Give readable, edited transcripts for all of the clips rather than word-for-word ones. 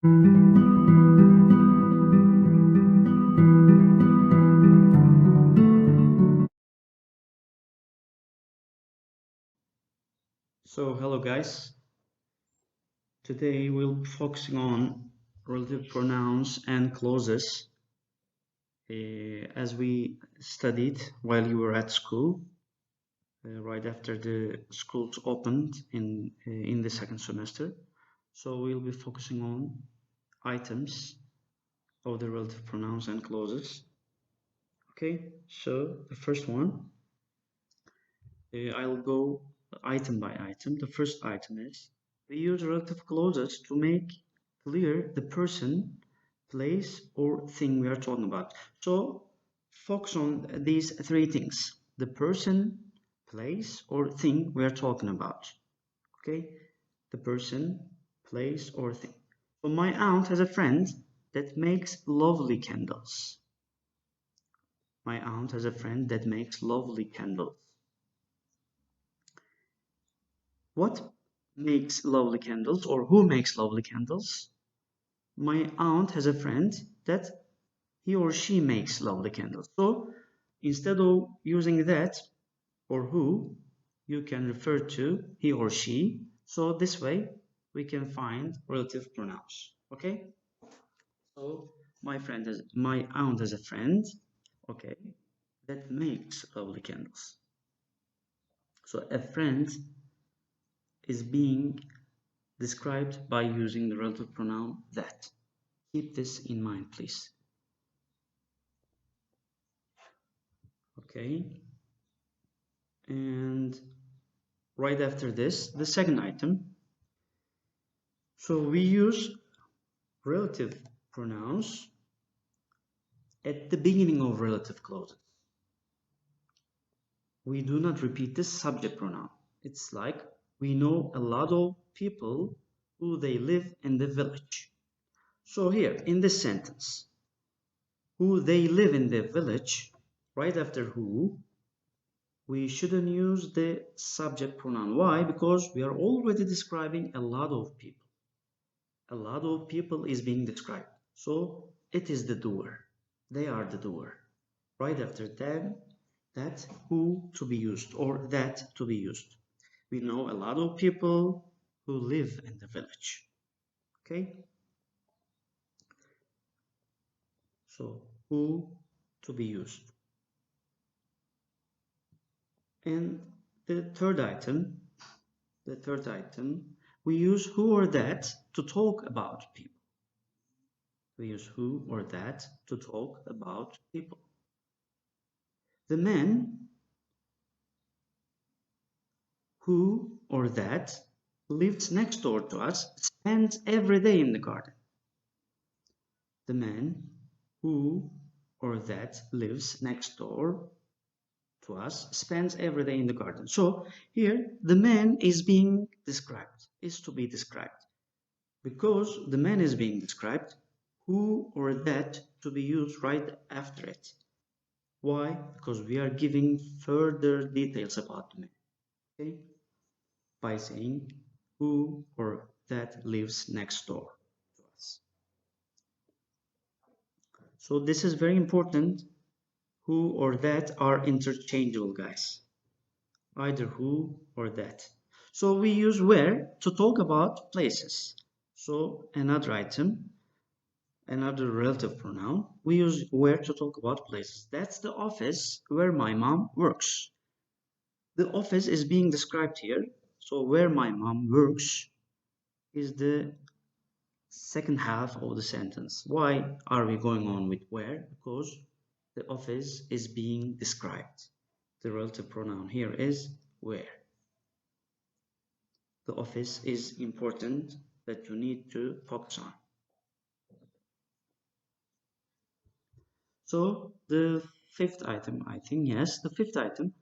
So, hello guys. Today we'll be focusing on relative pronouns and clauses as we studied while you were at school, right after the schools opened in the second semester. So we'll be focusing on items of the relative pronouns and clauses. Okay, so the first one, I'll go item by item. The first item is we use relative clauses to make clear the person, place, or thing we are talking about. So focus on these three things: the person, place, or thing we are talking about. Okay, the person, place, or thing. So my aunt has a friend that makes lovely candles. My aunt has a friend that makes lovely candles. What makes lovely candles, or who makes lovely candles? My aunt has a friend that he or she makes lovely candles. So instead of using that or who, you can refer to he or she. So this way we can find relative pronouns. Okay? So my aunt has a friend, okay, that makes lovely candles. So a friend is being described by using the relative pronoun that. Keep this in mind, please. Okay, and right after this, the second item. So we use relative pronouns at the beginning of relative clauses. We do not repeat the subject pronoun. It's like we know a lot of people who they live in the village. So here in this sentence, who they live in the village, right after who, we shouldn't use the subject pronoun. Why? Because we are already describing a lot of people. A lot of people is being described. So it is the doer. They are the doer. Right after that who to be used or that to be used. We know a lot of people who live in the village. Okay? So who to be used. And the third item, we use who or that to talk about people. We use who or that to talk about people. The man who or that lives next door to us spends every day in the garden. The man who or that lives next door to us spends every day in the garden. So here the man is being described, is to be described. Because the man is being described, who or that to be used right after it. Why? Because we are giving further details about the man. Okay? By saying who or that lives next door to us. So this is very important. Who or that are interchangeable, guys. Either who or that. So we use where to talk about places. So another item, another relative pronoun, we use where to talk about places. That's the office where my mom works. The office is being described here. So where my mom works is the second half of the sentence. Why are we going on with where? Because the office is being described. The relative pronoun here is where. The office is important that you need to focus on. So the fifth item, I think, yes, the fifth item,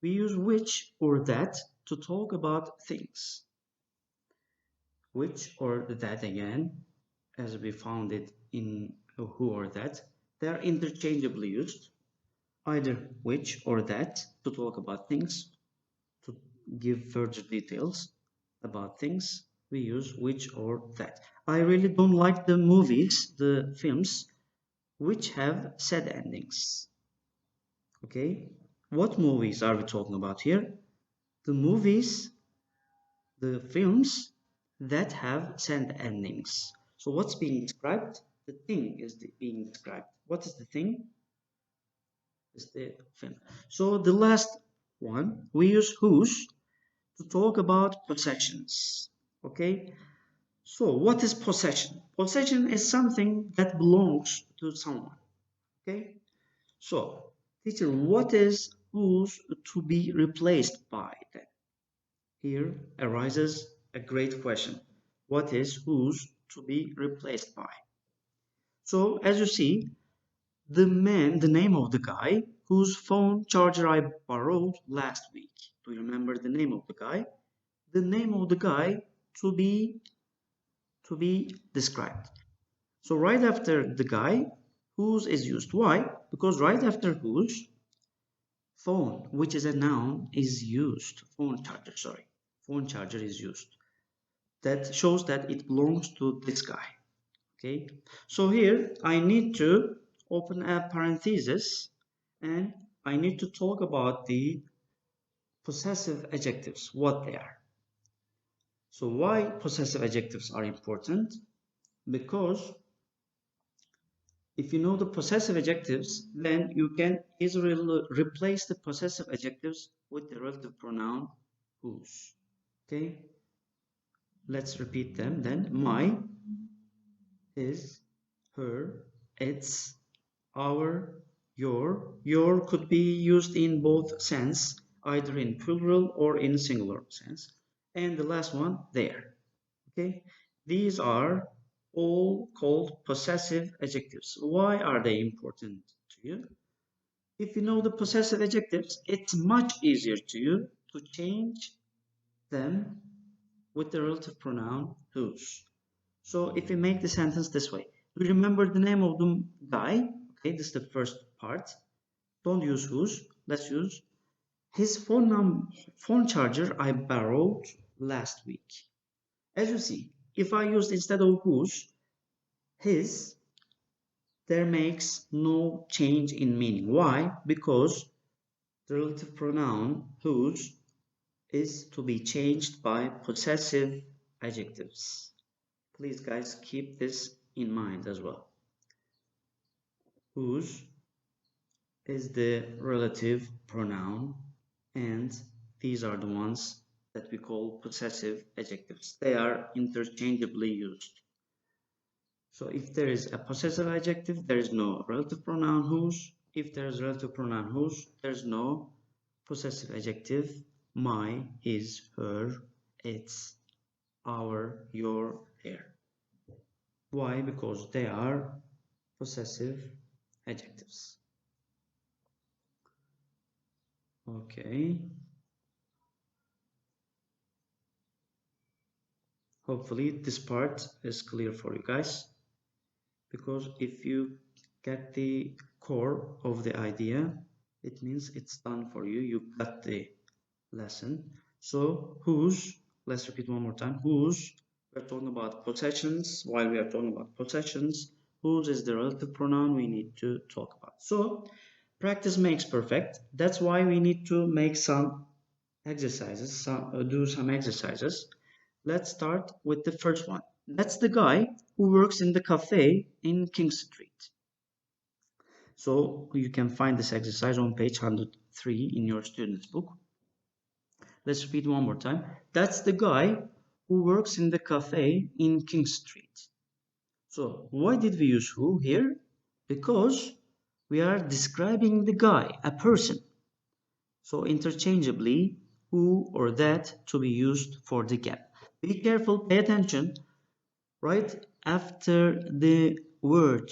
we use which or that to talk about things. Which or that again, as we found it in who or that, they are interchangeably used. Either which or that to talk about things, to give further details about things, we use which or that. I really don't like the movies, the films, which have sad endings. Okay? What movies are we talking about here? The movies, the films that have sad endings. So what's being described? The thing is being described. What is the thing? Is the film. So the last one, we use whose to talk about possessions. Okay? So what is possession? Possession is something that belongs to someone. Okay? So, teacher, what is whose to be replaced by then? Here arises a great question. What is whose to be replaced by? So, as you see, the name of the guy whose phone charger I borrowed last week. Do you remember the name of the guy? The name of the guy to be described. So right after the guy, whose is used. Why? Because right after whose, phone, which is a noun, is used. Phone charger, sorry. Phone charger is used. That shows that it belongs to this guy. Okay. So here I need to open a parenthesis and I need to talk about the possessive adjectives, what they are. So why possessive adjectives are important? Because if you know the possessive adjectives, then you can easily replace the possessive adjectives with the relative pronoun whose. Okay, let's repeat them then. My, his, her, its, our, your. Your could be used in both sense, either in plural or in singular sense. And the last one, their. Okay, these are all called possessive adjectives. Why are they important to you? If you know the possessive adjectives, it's much easier to you to change them with the relative pronoun whose. So if we make the sentence this way, we remember the name of the guy. Okay, this is the first part. Don't use whose. Let's use his phone charger I borrowed last week. As you see, if I used instead of whose, his, there makes no change in meaning. Why? Because the relative pronoun whose is to be changed by possessive adjectives. Please guys keep this in mind as well. Whose is the relative pronoun and these are the ones that we call possessive adjectives. They are interchangeably used. So if there is a possessive adjective, there is no relative pronoun whose. If there is relative pronoun whose, there is no possessive adjective my, his, her, its, our, your, their. Why? Because they are possessive adjectives. Okay. Hopefully this part is clear for you guys. Because if you get the core of the idea, it means it's done for you. You got the lesson. So whose, let's repeat one more time, whose, we're talking about possessions. While we are talking about possessions, whose is the relative pronoun we need to talk about. So practice makes perfect. That's why we need to make some exercises, do some exercises. Let's start with the first one. That's the guy who works in the cafe in King Street. So you can find this exercise on page 103 in your student's book. Let's repeat one more time. That's the guy who works in the cafe in King Street. So why did we use who here? Because we are describing the guy, a person. So interchangeably, who or that to be used for the gap. Be careful, pay attention. Right after the word,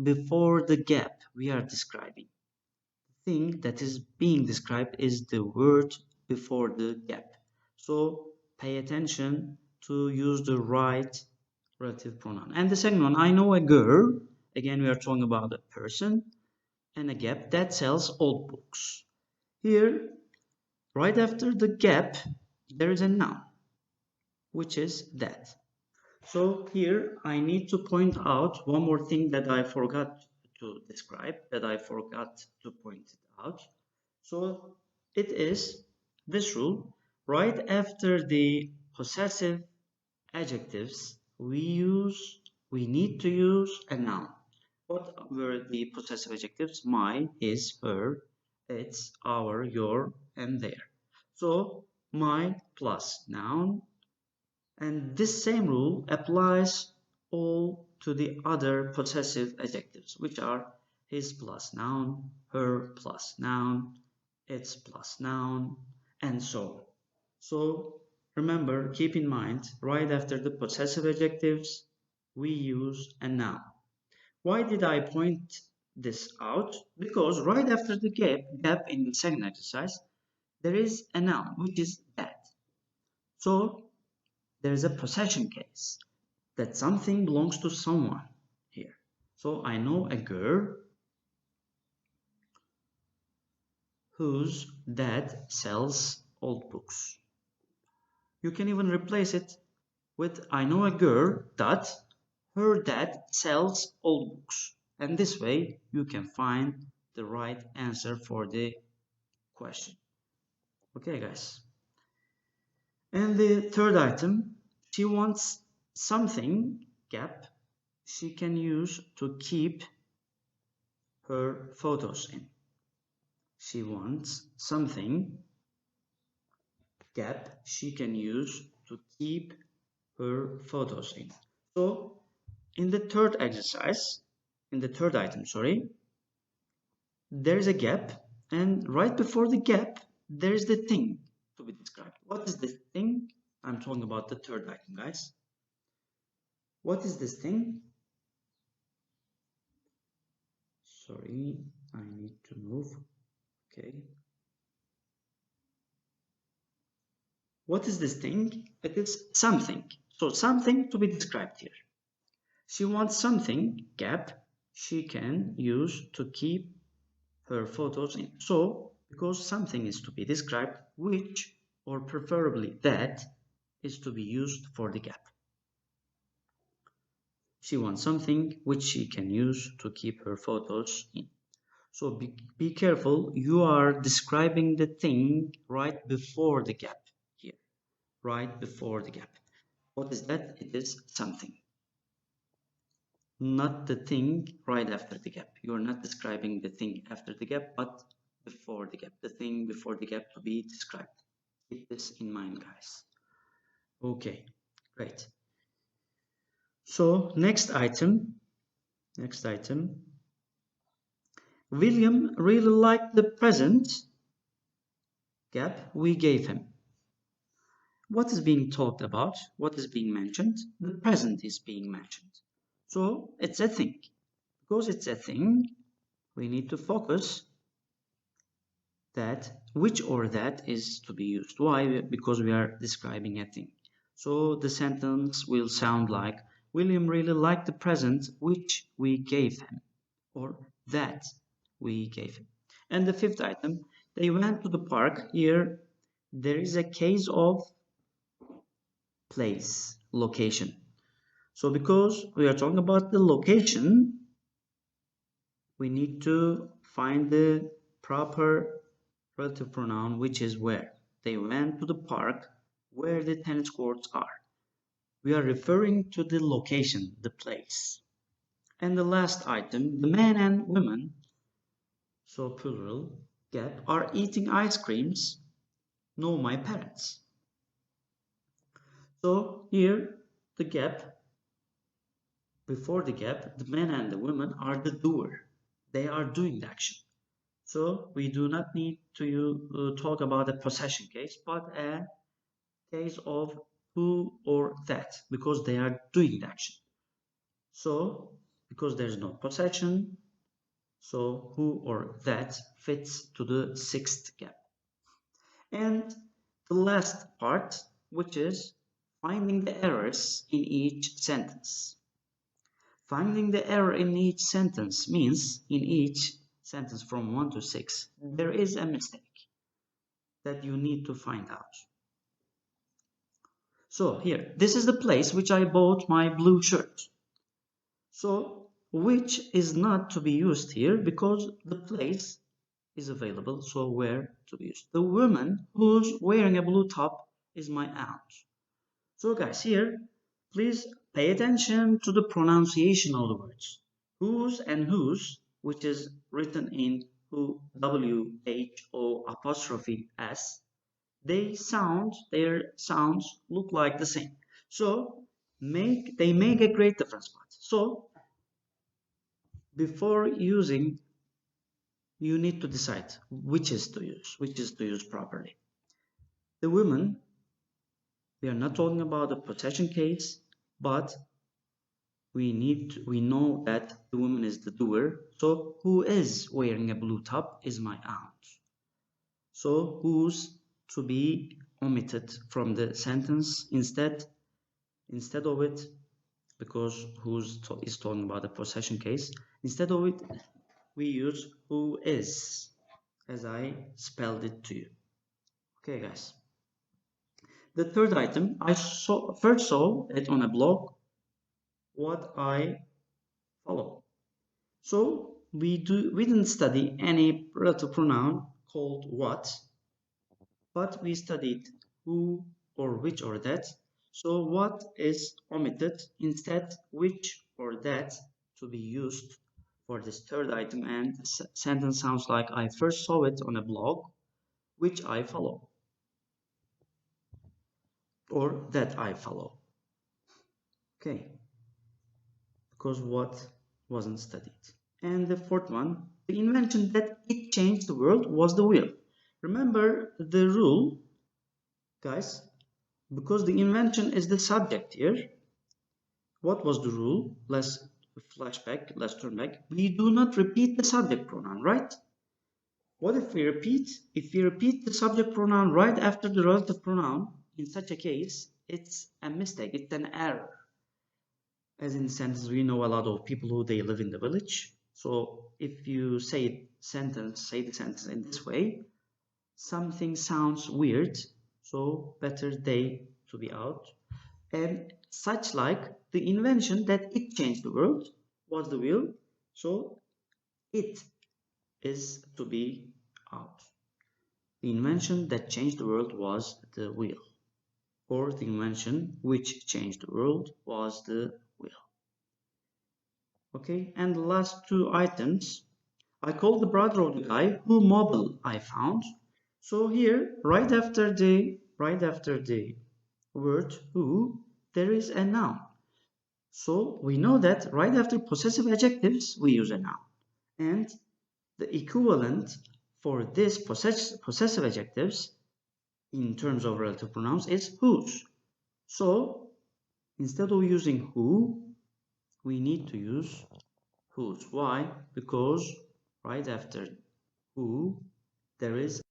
before the gap we are describing. The thing that is being described is the word before the gap. So pay attention to use the right relative pronoun. And the second one, I know a girl. Again, we are talking about a person and a gap that sells old books. Here, right after the gap, there is a noun. which is that. So here I need to point out one more thing that I forgot to describe, that I forgot to point it out. So it is this rule: right after the possessive adjectives, we need to use a noun. What were the possessive adjectives? My, his, her, its, our, your, and their. So my plus noun, and this same rule applies all to the other possessive adjectives, which are his plus noun, her plus noun, its plus noun, and so on. So remember, keep in mind, right after the possessive adjectives, we use a noun. Why did I point this out? Because right after the gap in the second exercise, there is a noun, which is that. So there is a possession case, that something belongs to someone here. So I know a girl whose dad sells old books. You can even replace it with I know a girl that her dad sells old books. And this way you can find the right answer for the question. Okay, guys. And the third item, she wants something, gap, she can use to keep her photos in. She wants something, gap, she can use to keep her photos in. So in the third exercise, in the third item, sorry, there is a gap, and right before the gap, there is the thing to be described. What is this thing? I'm talking about the third item, guys. What is this thing? Sorry, I need to move. Okay. What is this thing? It is something. So something to be described here. She wants something, gap, she can use to keep her photos in. So, because something is to be described, which, or preferably that, is to be used for the gap. She wants something which she can use to keep her photos in. So be careful, you are describing the thing right before the gap here. Right before the gap. What is that? It is something. Not the thing right after the gap. You are not describing the thing after the gap, but before the gap. The thing before the gap to be described. Keep this in mind, guys. Okay, great. So next item. William really liked the present, gap, we gave him. What is being talked about? What is being mentioned? The present is being mentioned. So it's a thing. Because it's a thing, we need to focus that which or that is to be used. Why? Because we are describing a thing. So the sentence will sound like William really liked the present which we gave him, or that we gave him. And the fifth item, they went to the park. Here there is a case of place, location. So because we are talking about the location, we need to find the proper relative pronoun, which is where. They went to the park where the tennis courts are. We are referring to the location, the place. And the last item, the men and women, so plural, gap, are eating ice creams. No, my parents. So here, the gap, before the gap, the men and the women are the doer. They are doing the action. So we do not need to talk about a possession case, but a case of who or that, because they are doing the action. So because there's no possession, so who or that fits to the sixth gap. And the last part, which is finding the errors in each sentence. Finding the error in each sentence means in each sentence from 1 to 6, there is a mistake that you need to find out. So here, this is the place which I bought my blue shirt. So which is not to be used here because the place is available, so where to be used. The woman who's wearing a blue top is my aunt. So guys, here, please pay attention to the pronunciation of the words. Whose and whose, which is written in who, W-H-O apostrophe S, their sounds look like the same. So they make a great difference. So before using, you need to decide which is to use properly. The woman, we are not talking about a possession case, but we know that the woman is the doer. So who is wearing a blue top is my aunt. So who's to be omitted from the sentence instead of it, because who's is talking about a possession case. Instead of it, we use who is, as I spelled it to you. Okay, guys. The third item, I first saw it on a blog, what I follow. So we didn't study any relative pronoun called what, but we studied who or which or that. So what is omitted, instead which or that to be used for this third item, and the sentence sounds like I first saw it on a blog, which I follow, or that I follow. Okay, because what wasn't studied. And the fourth one, the invention that it changed the world was the wheel. Remember the rule, guys, because the invention is the subject here. What was the rule? Let's flashback, let's turn back. We do not repeat the subject pronoun, right? What if we repeat? If we repeat the subject pronoun right after the relative pronoun, in such a case, it's a mistake, it's an error. As in the sentence, we know a lot of people who they live in the village. So if you say the sentence in this way, something sounds weird, so better they to be out. And such like the invention that it changed the world was the wheel, so it is to be out. The invention that changed the world was the wheel, or the invention which changed the world was the wheel. Okay, and the last two items, I called the brother of the guy who mobile I found. So here, right after the word who, there is a noun. So we know that right after possessive adjectives, we use a noun. And the equivalent for this possessive adjectives in terms of relative pronouns is whose. So instead of using who, we need to use whose. Why? Because right after who, there is